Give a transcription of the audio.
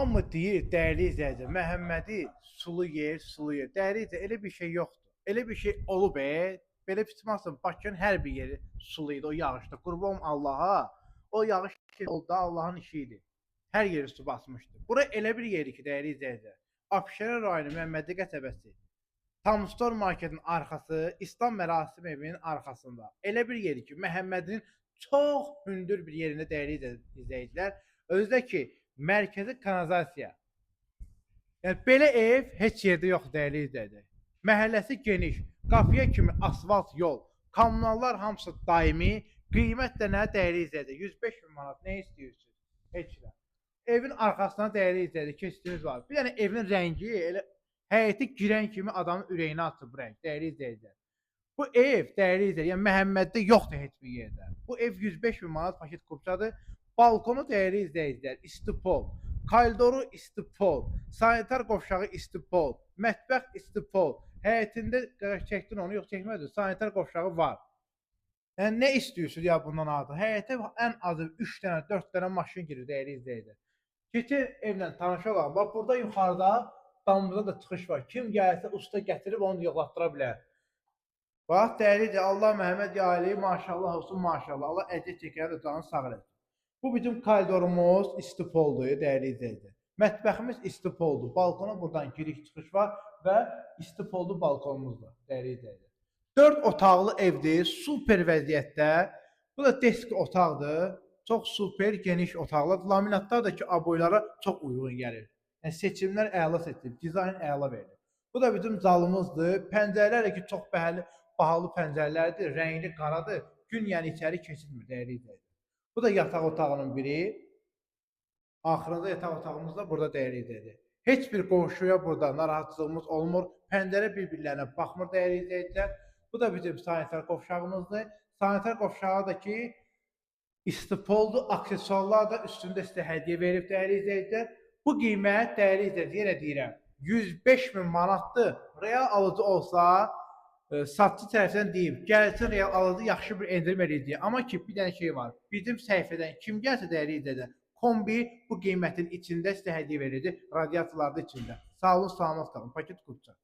Hamı deyir, dəyərli izləyicilər, Məhəmmədi sulu yer, sulu yer. Dəyərli izləyicilər, elə bir şey yoxdur. Elə bir şey olub, belə tutmasın, Bakının hər bir yeri sulu idi o yağışda. Qurban Allaha, o yağış ki oldu da Allahın işi idi. Hər yeri su basmışdı. Bura elə bir yeri ki, dəyərli izləyicilər, Abşeron rayonu Məmmədli qəsəbəsi, Tamstor marketin arxası, İslam mərasim evinin arxasında. Elə bir yeri ki, Məhəmmədin çox hündür bir yerində dəyərli izləyicilər, özdə ki, mərkəzi kanalizasiya. Yəni belə ev heç yerdə yox dəyərli izləyicilər. Məhəlləsi geniş, qapıya kimi asfalt yol, kommunallar hamısı daimi, qiymət də nə dəyərli izləyicilər? 105 min manat nə istəyirsiniz? Heç nə. Evin arxasına dəyərli izləyicilər keçdiyiniz var. Bir dənə evin rəngi elə həyəti girən kimi adamın ürəyini açır bu rəng, dəyərli izləyicilər. Bu ev dəyərli izləyicilər, yəni Məhəmməddə yoxdur heç bir yerdə. Bu ev 105 min manat paket kupçadır. Balkonu dəyərli izləyicilər, istipol, koridoru istipol, sanitar qovşağı istipol, mətbəx istipol. Həyətində çəkdin onu, yox çəkmədin, sanitar qovşağı var. Yəni nə istəyirsiniz ya bundan artıq? Həyətə ən azı 3 dənə, 4 dənə maşın girir dəyərli izləyicilər. Keçin evlə tanış olaq. Bax burada yuxarıda damımızda da çıxış var. Kim gəlsə usta gətirib onu yoxlatdıra bilər. Bax dəyərlidir. Allah Məhəmməd yaylı maşallah olsun maşallah. Allah əziyyət çəkənə də canı sağ eləsin. Bu bizim koridorumuz istipoldur dəyərli izləyicilər. Mətbəximiz istipoldur. Balkona buradan giriş çıxış var və istipoldu balkonumuzdur dəyərli izləyicilər. 4 otaqlı evdir, super vəziyyətdə. Bu da desk otaqdır. Çox super geniş otaqlar. Laminatlar da ki aboylara çox uyğun gəlir. Yəni seçimlər əla seçilir, dizayn əla verilir. Bu da bizim zalımızdır. Pəncərələr ki çox bahalı pəncərələrdir, rəngli qaradır. Gün yəni içəri keçilmir dəyərli izləyicilər. Bu da yataq otağının biri. Axırında yataq otağımız da burada dəyərli izləyicilər. Heç bir qonşuya burada narahatçılığımız olmur. Pəncərə bir-birlərinə baxmır dəyərli izləyicilər. Bu da bizim sanitar qovşağımızdır. Sanitar qovşağı da ki istipoldu, aksesuarlar da üstündə sizə hədiyyə verib dəyərli izləyicilər. Bu qiymət dəyərli izləyicilər, yenə deyirəm, 105 min manatdır. Real alıcı olsa, satçı tərəfindən deyib, gəlsin real alıcı yaxşı bir endirim eləyəcək. Amma ki, bir dənə şey var. Bizim səhifədən kim gəlsə dəyərli izləyicilər, kombi bu qiymətin içində sizə hədiyyə veriləcək, radiatorlarda içində. Sağ olun, salamat qalın. Paket qurtacaq.